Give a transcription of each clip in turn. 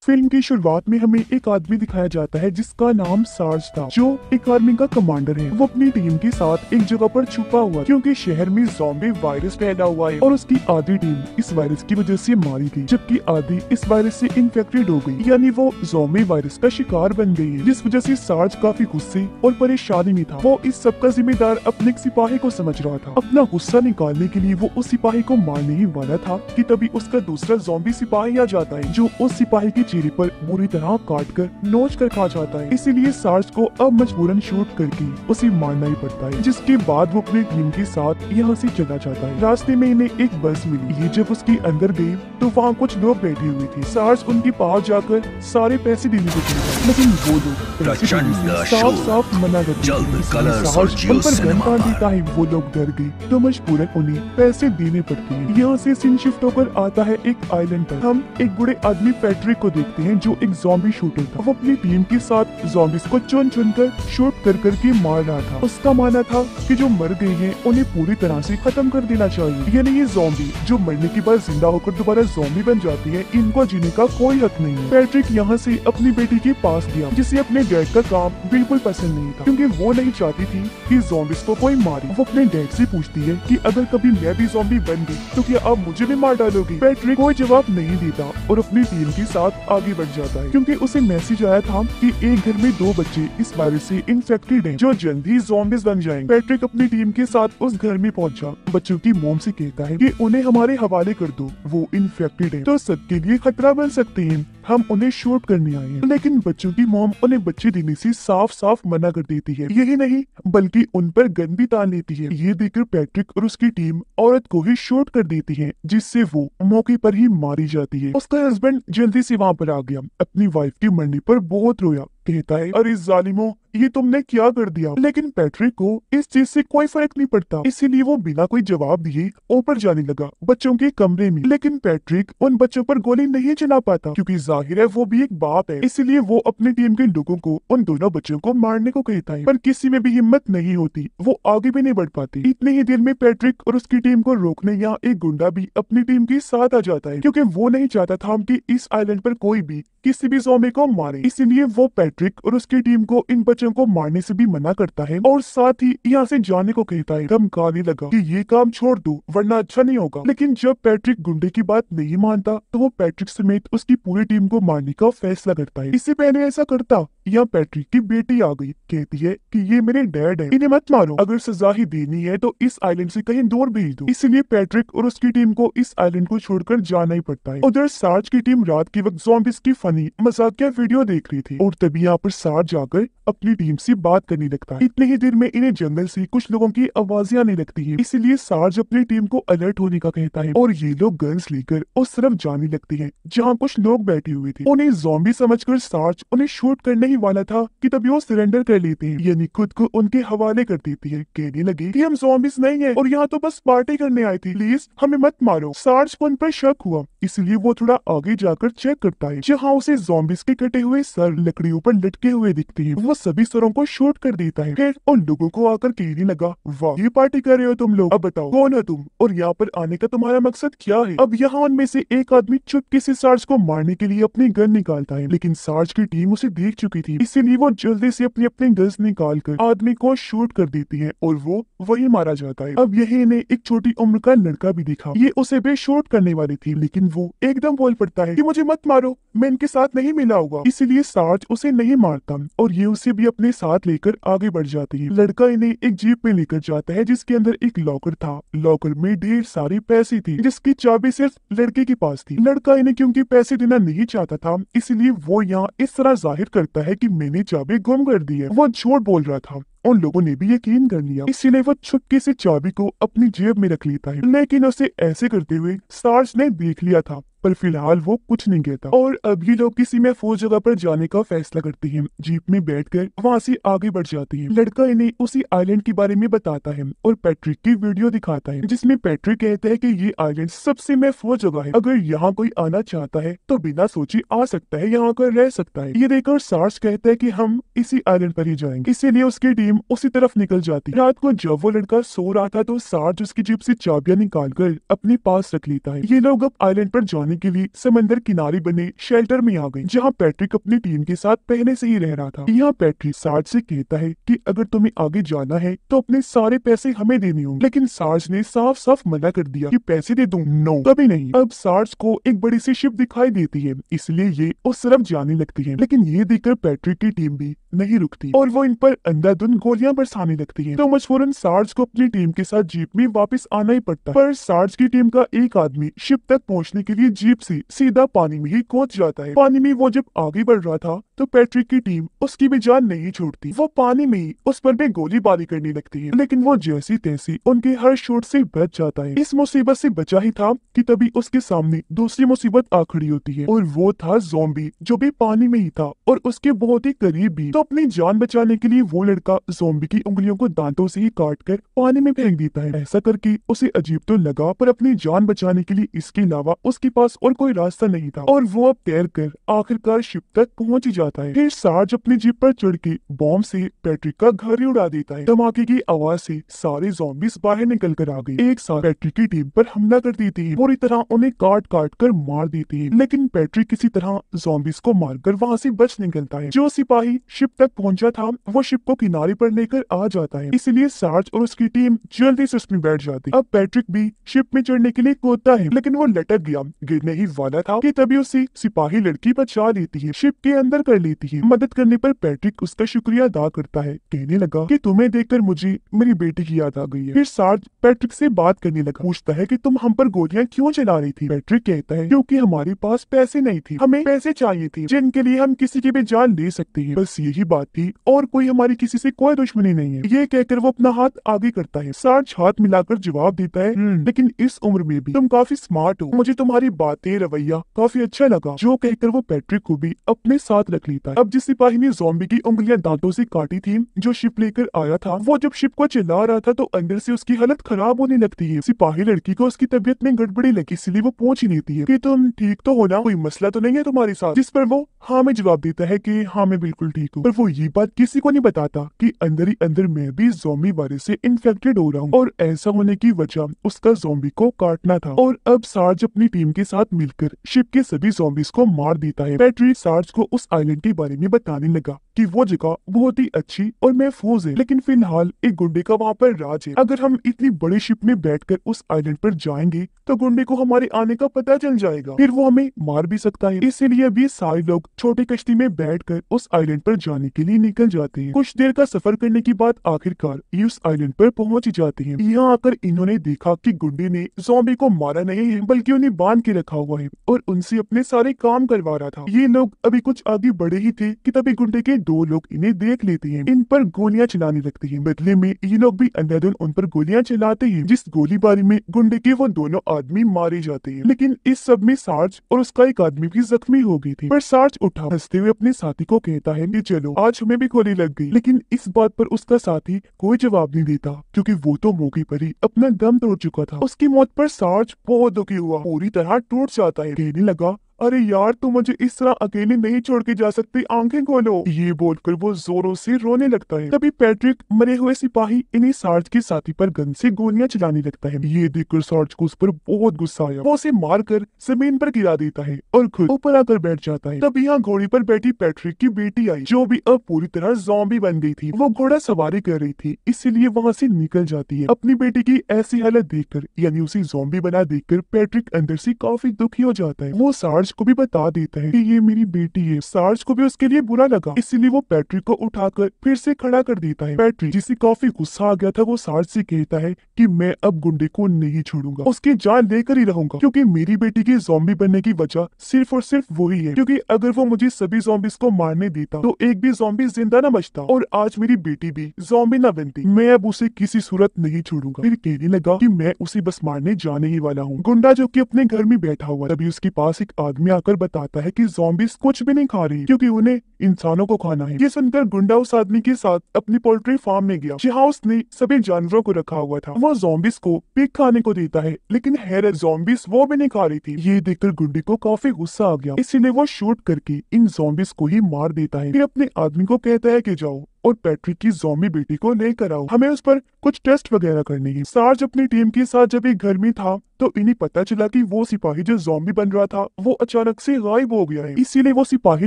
Film की शुरुआत में हमें एक आदमी दिखाया जाता है जिसका नाम सार्ज था, जो एक आर्मी का कमांडर है। वो अपनी टीम के साथ एक जगह पर छुपा हुआ क्योंकि शहर में ज़ॉम्बी वायरस फैला हुआ है और उसकी आधी टीम इस वायरस की वजह से मारी गई, जबकि आधी इस वायरस से इन्फेक्टेड हो गई, यानी वो ज़ॉम्बी वायरस का शिकार बन गई है। जिस वजह से सार्ज काफी गुस्से और परेशानी में था। वो इस सब का जिम्मेदार अपने एक सिपाही को समझ रहा था। अपना गुस्सा निकालने के लिए वो उस सिपाही को मारने ही वाला था कि तभी उसका दूसरा ज़ॉम्बी सिपाही आ जाता है, जो उस सिपाही की चेहरे पर बुरी तरह काट कर नोच कर खा जाता है। इसीलिए सार्ज को अब मजबूरन शूट करके उसे मारना ही पड़ता है, जिसके बाद वो अपनी टीम के साथ यहाँ से चला जाता है। रास्ते में इन्हें एक बस मिली। ये जब उसके अंदर गए तो वहाँ कुछ लोग बैठे हुए थे। सार्ज उनके पास जाकर सारे पैसे देने को कहा, लेकिन वो लोग पैसे देने से साफ साफ मना कर देते। सार्ज उन पर गन तान देता है। वो लोग डर गए तो मजबूरन उन्हें पैसे देने पड़ते हैं। यहाँ से सीन शिफ्ट होकर आता है एक आइलैंड पर। हम एक बूढ़े आदमी पैट्रिक को देखते हैं, जो एक ज़ॉम्बी शूटर था। वो अपनी टीम के साथ ज़ॉम्बीज़ को चुन चुन कर शूट कर करके मार रहा था। उसका मानना था कि जो मर गए हैं उन्हें पूरी तरह से खत्म कर देना चाहिए, यानी ये ज़ॉम्बी जो मरने के बाद जिंदा होकर दोबारा ज़ॉम्बी बन जाती है, इनको जीने का कोई हक नहीं है। पैट्रिक यहाँ से अपनी बेटी के पास गया, जिसे अपने डैड का काम बिल्कुल पसंद नहीं था, क्योंकि वो नहीं चाहती थी कि ज़ॉम्बीज़ को कोई मारे। वो अपने डैड से पूछती है कि अगर कभी मैं भी ज़ॉम्बी बन गई तो क्या आप मुझे भी मार डालोगे? पैट्रिक कोई जवाब नहीं देता और अपनी टीम के साथ आगे बढ़ जाता है, क्योंकि उसे मैसेज आया था कि एक घर में 2 बच्चे इस वायरस से इन्फेक्टेड हैं, जो जल्दी ज़ॉम्बीज़ बन जाएंगे। पैट्रिक अपनी टीम के साथ उस घर में पहुंचा। बच्चों की मॉम से कहता है कि उन्हें हमारे हवाले कर दो, वो इन्फेक्टेड हैं, तो सबके लिए खतरा बन सकते हैं, हम उन्हें शूट करने आए हैं। लेकिन बच्चों की मॉम उन्हें बच्चे देने से साफ साफ मना कर देती है। यही नहीं बल्कि उन पर गन भी तान लेती है। ये देखकर पैट्रिक और उसकी टीम औरत को ही शूट कर देती है, जिससे वो मौके पर ही मारी जाती है। उसका हस्बैंड जल्दी से वहाँ पर आ गया। अपनी वाइफ के मरने पर बहुत रोया। कहता है, अरे जालिमो, ये तुमने क्या कर दिया? लेकिन पैट्रिक को इस चीज से कोई फर्क नहीं पड़ता, इसीलिए वो बिना कोई जवाब दिए ऊपर जाने लगा बच्चों के कमरे में। लेकिन पैट्रिक उन बच्चों पर गोली नहीं चला पाता, क्योंकि जाहिर है वो भी एक बाप है। इसीलिए वो अपनी टीम के लोगों को उन दोनों बच्चों को मारने को कहता है, पर किसी में भी हिम्मत नहीं होती। वो आगे भी नहीं बढ़ पाती। इतने ही देर में पैट्रिक और उसकी टीम को रोकने यहाँ एक गुंडा भी अपनी टीम के साथ आ जाता है, क्योंकि वो नहीं चाहता था कि इस आइलैंड पर कोई भी किसी भी ज़ॉम्बी को मारे। इसीलिए वो पैट्रिक और उसकी टीम को इन बच्चों को मारने से भी मना करता है और साथ ही यहाँ से जाने को कहता है। धमकाने लगा कि ये काम छोड़ दो वरना अच्छा नहीं होगा। लेकिन जब पैट्रिक गुंडे की बात नहीं मानता तो वो पैट्रिक समेत उसकी पूरी टीम को मारने का फैसला करता है। इससे पहले ऐसा करता, यहाँ पैट्रिक की बेटी आ गई। कहती है कि ये मेरे डैड है, इन्हें मत मारो, अगर सजा ही देनी है तो इस आइलैंड से कहीं दूर भेज दो। इसलिए पैट्रिक और उसकी टीम को इस आइलैंड को छोड़कर जाना ही पड़ता है। उधर सार्ज की टीम रात के वक्त ज़ॉम्बीज़ की फनी मजाकिया वीडियो देख रही थी और तभी यहाँ पर सार्ज जाकर अपनी टीम से बात करने लगता है। इतने ही देर में इन्हें जंगल से कुछ लोगों की आवाजें आने लगती है। इसलिए सार्ज अपनी टीम को अलर्ट होने का कहता है और ये लोग गन्स लेकर उस तरफ जाने लगते हैं जहाँ कुछ लोग बैठे हुए थे। उन्हें ज़ॉम्बी समझकर सार्ज उन्हें शूट करने ही वाला था कि तभी वो सरेंडर कर लेते हैं, यानी खुद को उनके हवाले कर देती है। कहने लगे कि हम ज़ॉम्बीज़ नहीं है और यहाँ तो बस पार्टी करने आए थे, प्लीज हमें मत मारो। सार्ज को उन पर शक हुआ, इसलिए वो थोड़ा आगे जाकर चेक करता है, जहाँ उसे ज़ॉम्बीज़ के कटे हुए सर लकड़ियों पर लटके हुए दिखते हैं। वो सभी सरों को शूट कर देता है। फिर उन लोगों को आकर कहने लगा, वाह ये पार्टी कर रहे हो तुम लोग, अब बताओ कौन हो तुम और यहाँ पर आने का तुम्हारा मकसद क्या है? अब यहाँ उनमें से एक आदमी चुपके से सार्ज को मारने के लिए अपनी गन निकालता है, लेकिन सार्ज की टीम उसे देख चुकी थी, इसीलिए वो जल्दी से अपनी गन्स निकाल कर आदमी को शूट कर देती है और वो वही मारा जाता है। अब यही इन्हें एक छोटी उम्र का लड़का भी दिखा। ये उसे भी शूट करने वाली थी, लेकिन वो एकदम बोल पड़ता है कि मुझे मत मारो, मैं इनके साथ नहीं मिला होगा। इसीलिए सार्ज उसे नहीं मारता और ये उसे भी अपने साथ लेकर आगे बढ़ जाती है। लड़का इन्हें एक जीप में लेकर जाता है जिसके अंदर एक लॉकर था। लॉकर में ढेर सारे पैसे थे, जिसकी चाबी सिर्फ लड़के के पास थी। लड़का इन्हें क्योंकि पैसे देना नहीं चाहता था, इसलिए वो यहाँ इस तरह जाहिर करता है कि मैंने चाबी गुम कर दी है। वो झूठ बोल रहा था। उन लोगों ने भी यकीन कर लिया, इसीलिए वो छुपके से चाबी को अपनी जेब में रख लेता है। लेकिन उसे ऐसे करते हुए सार्ज ने देख लिया था, पर फिलहाल वो कुछ नहीं कहता। और अब ये लोग किसी महफूज जगह पर जाने का फैसला करते हैं। जीप में बैठकर वहाँ से आगे बढ़ जाते हैं। लड़का इन्हें उसी आइलैंड के बारे में बताता है और पैट्रिक की वीडियो दिखाता है, जिसमें पैट्रिक कहता है कि ये आइलैंड सबसे महफूज जगह है, अगर यहाँ कोई आना चाहता है तो बिना सोचे आ सकता है, यहाँ कर रह सकता है। ये देखकर सार्ज कहता है कि हम इसी आइलैंड पर ही जाएंगे, इसीलिए उसकी टीम उसी तरफ निकल जाती है। रात को जब वो लड़का सो रहा था तो सार्ज उसकी जेब से चाबियां निकालकर अपने पास रख लेता है। ये लोग अब आइलैंड पर जाने बचाने के लिए समंदर किनारे बने शेल्टर में आ गई, जहाँ पैट्रिक अपनी टीम के साथ पहले से ही रह रहा था। यहाँ पैट्रिक सार्ज से कहता है कि अगर तुम्हें आगे जाना है तो अपने सारे पैसे हमें देने होंगे, लेकिन सार्ज ने साफ साफ मना कर दिया कि पैसे दे दूं, नो कभी नहीं। अब सार्ज को एक बड़ी सी शिप दिखाई देती है, इसलिए ये उस तरफ जाने लगती है, लेकिन ये देखकर पैट्रिक की टीम भी नहीं रुकती और वो इन पर अंधाधुंध गोलियां बरसाने लगती है। तो मजबूरन सार्ज को अपनी टीम के साथ जीप में वापस आना ही पड़ता है। पर सार्ज की टीम का एक आदमी शिप तक पहुंचने के लिए जीप से सीधा पानी में ही कूद जाता है। पानी में वो जब आगे बढ़ रहा था तो पैट्रिक की टीम उसकी भी जान नहीं छोड़ती, वो पानी में ही उस पर भी गोलीबारी करने लगती है, लेकिन वो जैसी तैसी उनके हर शॉट से बच जाता है। इस मुसीबत से बचा ही था कि तभी उसके सामने दूसरी मुसीबत आ खड़ी होती है, और वो था ज़ॉम्बी, जो भी पानी में ही था और उसके बहुत ही करीब भी। तो अपनी जान बचाने के लिए वो लड़का ज़ॉम्बी की उंगलियों को दांतों से ही काट कर पानी में फेंक देता है। ऐसा करके उसे अजीब तो लगा, पर अपनी जान बचाने के लिए इसके अलावा उसके पास और कोई रास्ता नहीं था, और वो अब तैर कर आखिरकार शिप तक पहुंच ही जाता है। फिर सार्ज अपनी जीप पर चढ़ के बॉम्ब से पैट्रिक का घर ही उड़ा देता है। धमाके की आवाज से सारे ज़ॉम्बीज बाहर निकल कर आ गए, एक साथ पैट्रिक की टीम पर हमला कर देती है, पूरी तरह उन्हें काट काट कर मार देती है। लेकिन पैट्रिक किसी तरह ज़ॉम्बीज को मारकर वहां से बच निकलता है। जो सिपाही शिप तक पहुंचा था वो शिप को किनारे पर लेकर आ जाता है, इसलिए सार्ज और उसकी टीम जल्दी से उसमें बैठ जाती है। अब पैट्रिक भी शिप में चढ़ने के लिए कूदता है, लेकिन वो लटक गया, गिरने ही वाला था कि तभी उसे सिपाही लड़की बचा लेती है, शिप के अंदर कर लेती है। मदद करने पर पैट्रिक उसका शुक्रिया अदा करता है, कहने लगा कि तुम्हें देखकर मुझे मेरी बेटी की याद आ गई है। फिर सार्ज पैट्रिक से बात करने लगा, पूछता है कि तुम हम पर गोलियां क्यों चला रही थी। पैट्रिक कहता है क्योंकि हमारे पास पैसे नहीं थे, हमें पैसे चाहिए थे जिनके लिए हम किसी की भी जान ले सकते हैं, बस यही बात थी, और कोई हमारी किसी से कोई दुश्मनी नहीं है। ये कहकर वो अपना हाथ आगे करता है। सार्ज हाथ मिलाकर जवाब देता है, लेकिन इस उम्र में भी तुम काफी स्मार्ट हो, मुझे तुम्हारी बातें रवैया काफी अच्छा लगा। जो कहकर वो पैट्रिक को भी अपने साथ रख लेता है। अब जिस सिपाही ने ज़ॉम्बी की उंगलियां दांतों से काटी थी, जो शिप लेकर आया था, वो जब शिप को चिल्ला रहा था तो अंदर से उसकी हालत खराब होने लगती है। सिपाही लड़की को उसकी तबीयत में गड़बड़ी लगी, इसलिए वो पूछ ही लेती है कि तुम ठीक तो हो ना, कोई मसला तो नहीं है तुम्हारे साथ। जिस पर वो हाँ में जवाब देता है कि हाँ मैं बिल्कुल ठीक हूँ। पर वो ये बात किसी को नहीं बताता कि अंदर ही अंदर मैं भी ज़ॉम्बी वायरस से इन्फेक्टेड हो रहा हूँ, और ऐसा होने की वजह उसका ज़ॉम्बी को काटना था। और अब सार्ज अपनी टीम के साथ मिलकर शिप के सभी ज़ॉम्बीज को मार देता है। पैट्रिक सार्ज को उस आइलैंड के बारे में बताने लगा कि वो जगह बहुत ही अच्छी और महफूज है, लेकिन फिलहाल एक गुंडे का वहाँ पर राज है। अगर हम इतनी बड़ी शिप में बैठकर उस आइलैंड पर जाएंगे तो गुंडे को हमारे आने का पता चल जाएगा, फिर वो हमें मार भी सकता है। इसीलिए अभी सारे लोग छोटी कश्ती में बैठकर उस आइलैंड पर जाने के लिए निकल जाते हैं। कुछ देर का सफर करने के बाद आखिरकार ये उस आइलैंड पर पहुंच जाते हैं। यहाँ आकर इन्होंने देखा कि गुंडे ने ज़ॉम्बी को मारा नहीं है, बल्कि उन्हें बांध के रखा हुआ है और उनसे अपने सारे काम करवा रहा था। ये लोग अभी कुछ आगे बढ़े ही थे कि तभी गुंडे के दो लोग इन्हें देख लेते हैं, इन पर गोलियां चलाने लगते हैं। बदले में ये लोग भी अंधाधुंध उन पर गोलियां चलाते हैं, जिस गोलीबारी में गुंडे के वो दोनों आदमी मारे जाते हैं। लेकिन इस सब में सार्ज और उसका एक आदमी भी जख्मी हो गई थी। पर सार्ज उठा, हंसते हुए अपने साथी को कहता है कि चलो आज हमें भी गोली लग गई। लेकिन इस बात पर उसका साथी कोई जवाब नहीं देता, क्योंकि वो तो मौके पर ही अपना दम तोड़ चुका था। उसकी मौत पर सार्ज बहुत दुखी हुआ, पूरी तरह टूट जाता है, कहने लगा अरे यार तुम मुझे इस तरह अकेले नहीं छोड़ के जा सकते, आंखें खोलो। ये बोलकर वो जोरों से रोने लगता है। तभी पैट्रिक मरे हुए सिपाही इन्हीं सार्ज के साथी पर गन से गोलियां चलाने लगता है। ये देखकर सार्ज को उस पर बहुत गुस्सा आया, वो उसे मारकर जमीन पर गिरा देता है और खुद ऊपर आकर बैठ जाता है। तब यहाँ घोड़े पर बैठी पैट्रिक की बेटी आई, जो भी अब पूरी तरह ज़ॉम्बी बन गई थी। वो घोड़ा सवारी कर रही थी, इसीलिए वहाँ से निकल जाती है। अपनी बेटी की ऐसी हालत देखकर, यानी उसे ज़ॉम्बी बना देखकर पैट्रिक अंदर से काफी दुखी हो जाता है। वो सार्ज को भी बता देता है कि ये मेरी बेटी है। सार्ज को भी उसके लिए बुरा लगा, इसीलिए वो पैट्रिक को उठाकर फिर से खड़ा कर देता है। पैट्रिक जिसे काफी गुस्सा आ गया था, वो सार्ज से कहता है कि मैं अब गुंडे को नहीं छोड़ूंगा, उसकी जान लेकर ही रहूंगा, क्योंकि मेरी बेटी के ज़ॉम्बी बनने की वजह सिर्फ और सिर्फ वही है। क्योंकि अगर वो मुझे सभी ज़ॉम्बीज को मारने देता तो एक भी ज़ॉम्बी जिंदा न बचता, और आज मेरी बेटी भी ज़ॉम्बी न बनती। मैं अब उसे किसी सूरत नहीं छोड़ूंगा। फिर कहने लगा कि मैं उसे बस मारने जाने ही वाला हूँ। गुंडा जो कि अपने घर में बैठा हुआ, तभी उसके पास एक आदमी आकर बताता है कि ज़ॉम्बीज कुछ भी नहीं खा रही, क्योंकि उन्हें इंसानों को खाना है। ये सुनकर गुंडा उस आदमी के साथ अपनी पोल्ट्री फार्म में गया, जहाँ उसने सभी जानवरों को रखा हुआ था। वो ज़ॉम्बीज को पिग खाने को देता है, लेकिन हैरत ज़ॉम्बीज वो भी नहीं खा रही थी। ये देखकर गुंडे को काफी गुस्सा आ गया, इसीलिए वो शूट करके इन ज़ॉम्बीज को ही मार देता है। फिर अपने आदमी को कहता है कि जाओ और पैट्रिक की ज़ॉम्बी बेटी को लेकर आओ, हमें उस पर कुछ टेस्ट वगैरह करने हैं। सार्ज अपनी टीम के साथ जब एक घर में था तो इन्हें पता चला कि वो सिपाही जो ज़ॉम्बी बन रहा था वो अचानक से गायब हो गया है। इसीलिए वो सिपाही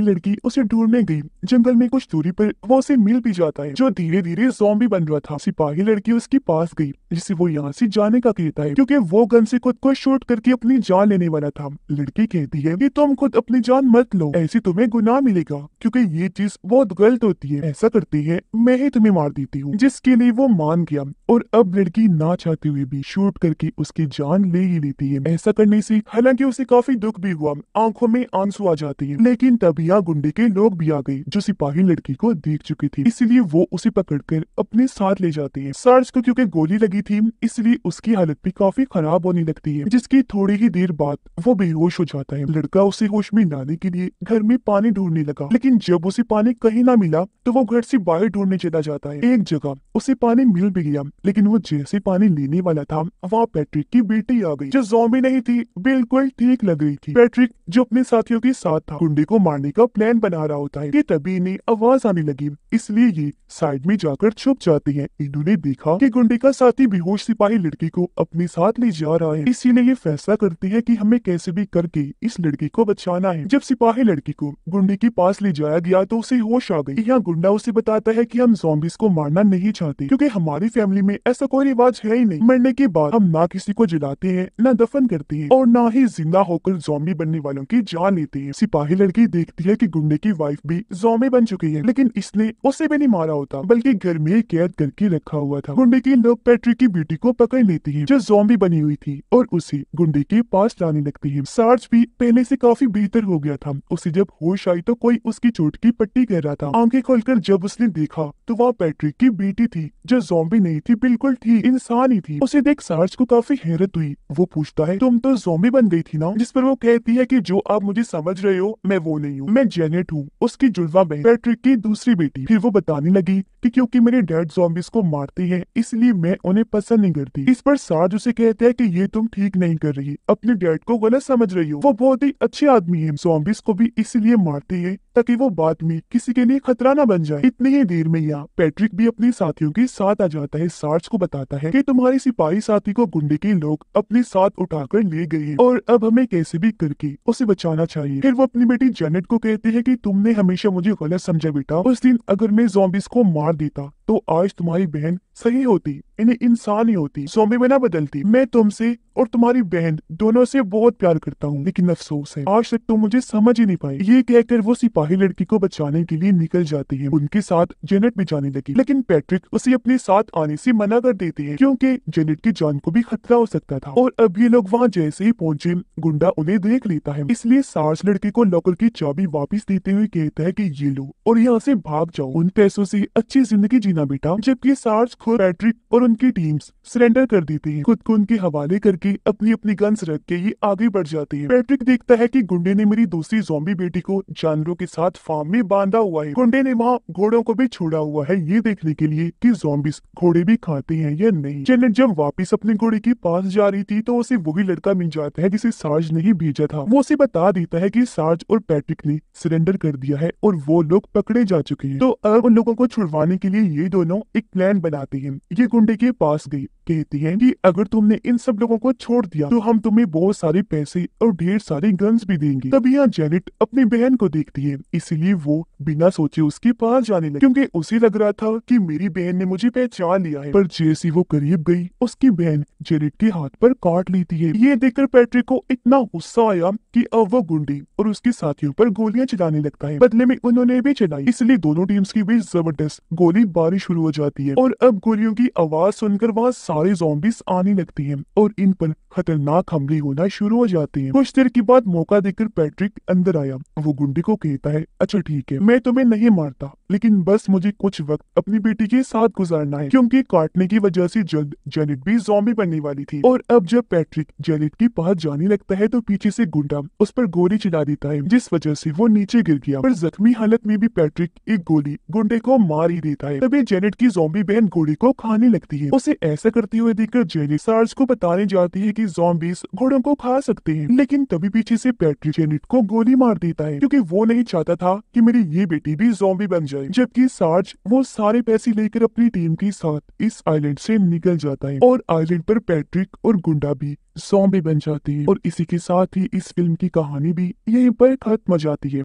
लड़की उसे ढूंढने गई। जंगल में कुछ दूरी पर वो उसे मिल भी जाता है जो धीरे धीरे ज़ॉम्बी बन रहा था। सिपाही लड़की उसके पास गई जिसे वो यहाँ से जाने का कहता है क्योंकि वो गन से खुद को शूट करके अपनी जान लेने वाला था। लड़की कहती है कि तुम खुद अपनी जान मत लो, ऐसे तुम्हें गुनाह मिलेगा क्योंकि ये चीज बहुत गलत होती है। ऐसा करती है मैं ही तुम्हें मार देती हूँ, जिसके लिए वो मान गया और अब लड़की ना चाहते हुए भी शूट करके उसकी जान ले ही लेती है। ऐसा करने से हालांकि उसे काफी दुख भी हुआ, आंखों में आंसू आ जाते हैं, लेकिन तब यहाँ गुंडे के लोग भी आ गए जो सिपाही लड़की को देख चुकी थी, इसलिए वो उसे पकड़कर अपने साथ ले जाते हैं। सार्ज को क्योंकि गोली लगी थी इसलिए उसकी हालत भी काफी खराब होने लगती है, जिसकी थोड़ी ही देर बाद वो बेहोश हो जाता है। लड़का उसे होश में लाने के लिए घर में पानी ढूंढने लगा, लेकिन जब उसे पानी कहीं ना मिला तो वो घर से बाहर ढूंढने चला जाता है। एक जगह उसे पानी मिल भी गया, लेकिन वो जैसे पानी लेने वाला था वहाँ पैट्रिक की बेटी आ गई जो ज़ॉम्बी नहीं थी, बिल्कुल ठीक लग रही थी। पैट्रिक जो अपने साथियों के साथ था गुंडे को मारने का प्लान बना रहा होता है कि तभी इन्हें आवाज आने लगी, इसलिए ये साइड में जाकर छुप जाते हैं। इन्होंने देखा कि गुंडे का साथी बेहोश सिपाही लड़की को अपने साथ ले जा रहा है, इसीलिए ये फैसला करते हैं कि हमें कैसे भी करके इस लड़की को बचाना है। जब सिपाही लड़की को गुंडे के पास ले जाया गया तो उसे होश आ गई। यहाँ गुंडा उसे बताता है कि हम ज़ॉम्बीज़ को मारना नहीं चाहते क्योंकि हमारी फैमिली में ऐसा कोई रिवाज है ही नहीं। मरने के बाद हम ना किसी को जलाते हैं, ना दफन करते हैं और ना ही जिंदा होकर ज़ॉम्बी बनने वालों की जान लेते हैं। सिपाही लड़की देखती है कि गुंडे की वाइफ भी ज़ॉम्बी बन चुकी है, लेकिन इसने उसे भी नहीं मारा होता बल्कि घर में कैद करके रखा हुआ था। गुंडे के लोग पैट्रिक की बेटी को पकड़ लेती है जो ज़ॉम्बी बनी हुई थी और उसे गुंडे के पास लाने लगती है। सार्ज भी पहले से काफी बेहतर हो गया था। उसे जब होश आई तो कोई उसकी चोट की पट्टी कर रहा था। आंखें खोलकर जब उसने देखा तो वहाँ पैट्रिक की बेटी थी जो ज़ॉम्बी नहीं थी, बिल्कुल ठीक इंसान ही थी। उसे देख सार्ज को काफी हैरत हुई। वो पूछता है तुम तो ज़ॉम्बी बन गई थी ना? जिस पर वो कहती है कि जो आप मुझे समझ रहे हो मैं वो नहीं हूँ, मैं जेनेट हूँ, उसकी जुड़वा बहन, पैट्रिक की दूसरी बेटी। फिर वो बताने लगी कि क्योंकि मेरे डैड ज़ॉम्बीज़ को मारते हैं इसलिए मैं उन्हें पसंद नहीं करती। इस पर सार्ज उसे कहता है कि ये तुम ठीक नहीं कर रही, अपने डैड को गलत समझ रही हो, वो बहुत ही अच्छे आदमी है, ज़ॉम्बीज़ को भी इसलिए मारते हैं ताकि वो बाद में किसी के लिए खतरा न बन जाए। इतनी ही देर में यहाँ पैट्रिक भी अपने साथियों के साथ आ जाता है। सार्ज को बताता है कि तुम्हारे सिपाही साथी को गुंडे के लोग अपने साथ उठाकर ले गए हैं और अब हमें कैसे भी करके उसे बचाना चाहिए। फिर वो अपनी बेटी जेनेट को कहते हैं कि तुमने हमेशा मुझे गलत समझा बेटा, उस दिन अगर मैं ज़ॉम्बीज़ को मार देता तो आज तुम्हारी बहन सही होती, इन्हें इंसान ही होती, ज़ॉम्बी में ना बदलती। मैं तुमसे और तुम्हारी बहन दोनों से बहुत प्यार करता हूँ, लेकिन अफसोस है आज तक तुम मुझे समझ ही नहीं पाई। ये कहकर वो सिपाही लड़की को बचाने के लिए निकल जाती है। उनके साथ जेनेट भी जाने लगी, लेकिन पैट्रिक उसे अपने साथ आने से मना कर देते हैं क्योंकि जेनेट की जान को भी खतरा हो सकता था। और अब ये लोग वहाँ जैसे ही पहुंचे गुंडा उन्हें देख लेता है, इसलिए सार्ज लड़की को लॉकर की चाबी वापस देते हुए कहता है कि ये लो और यहाँ से भाग जाओ, उन पैसों से अच्छी जिंदगी जीना बेटा। जबकि सार्ज खुद पैट्रिक और उनकी टीम्स सरेंडर कर देते हैं, खुद को उनके हवाले करके अपनी अपनी गन्स रख के ये आगे बढ़ जाते हैं। पैट्रिक देखता है कि गुंडे ने मेरी दूसरी ज़ॉम्बी बेटी को जानवरों के साथ फार्म में बांधा हुआ है। गुंडे ने वहाँ घोड़ों को भी छोड़ा हुआ है ये देखने के लिए कि ज़ॉम्बीज घोड़े भी खाते हैं या नहीं। जेनेट जब वापस अपने घोड़े के पास जा रही थी तो उसे वही लड़का मिल जाता है जिसे सार्ज ने ही भेजा था। वो उसे बता देता है कि सार्ज और पैट्रिक ने सरेंडर कर दिया है और वो लोग पकड़े जा चुके हैं। तो अब उन लोगों को छुड़वाने के लिए ये दोनों एक प्लान बनाते हैं। ये गुंडे के पास गई, कहती हैं कि अगर तुमने इन सब लोगों को छोड़ दिया तो हम तुम्हें बहुत सारे पैसे और ढेर सारे गन्स भी देंगे। तभी यहाँ जेनेट अपनी बहन को देखती है, इसलिए वो बिना सोचे उसके पास जाने लगी क्योंकि उसे लग रहा था कि मेरी बहन ने मुझे पहचान लिया है। पर जैसी वो करीब गई उसकी बहन जेनेट के हाथ पर काट लेती है। ये देखकर पैट्रिक को इतना गुस्सा आया कि अब वो गुंडी और उसके साथियों पर गोलियां चलाने लगता है। बदले में उन्होंने भी चलाई, इसलिए दोनों टीम्स की बीच जबरदस्त गोलीबारी शुरू हो जाती है और अब गोलियों की आवाज सुनकर वहाँ सारे ज़ॉम्बीज़ आने लगती हैं और इन पर खतरनाक हमले होना शुरू हो जाते हैं। कुछ देर के बाद मौका देकर पैट्रिक अंदर आया। वो गुंडे को कहता है अच्छा ठीक है, मैं तुम्हें नहीं मारता, लेकिन बस मुझे कुछ वक्त अपनी बेटी के साथ गुजारना है क्योंकि काटने की वजह से जल्द जेनेट भी ज़ॉम्बी बनने वाली थी। और अब जब पैट्रिक जेनेट के पास जाने लगता है तो पीछे से गुंडा उस पर गोली चला देता है जिस वजह से वो नीचे गिर गया। पर जख्मी हालत में भी पैट्रिक एक गोली गुंडे को मार ही देता है। तभी जेनेट की ज़ॉम्बी बहन गोली को खाने लगती है। उसे ऐसा करते हुए देखकर जेनेट सार्ज को बताने जाती है कि ज़ॉम्बीज़ घोड़ों को खा सकते हैं, लेकिन तभी पीछे से पैट्रिक जेनेट को गोली मार देता है क्योंकि वो नहीं चाहता था कि मेरी ये बेटी भी ज़ॉम्बी बन जाए, जबकि सार्ज वो सारे पैसे लेकर अपनी टीम के साथ इस आइलैंड से निकल जाता है और आइलैंड पर पैट्रिक और गुंडा भी ज़ॉम्बी बन जाते हैं। और इसी के साथ ही इस फिल्म की कहानी भी यहीं पर खत्म हो जाती है।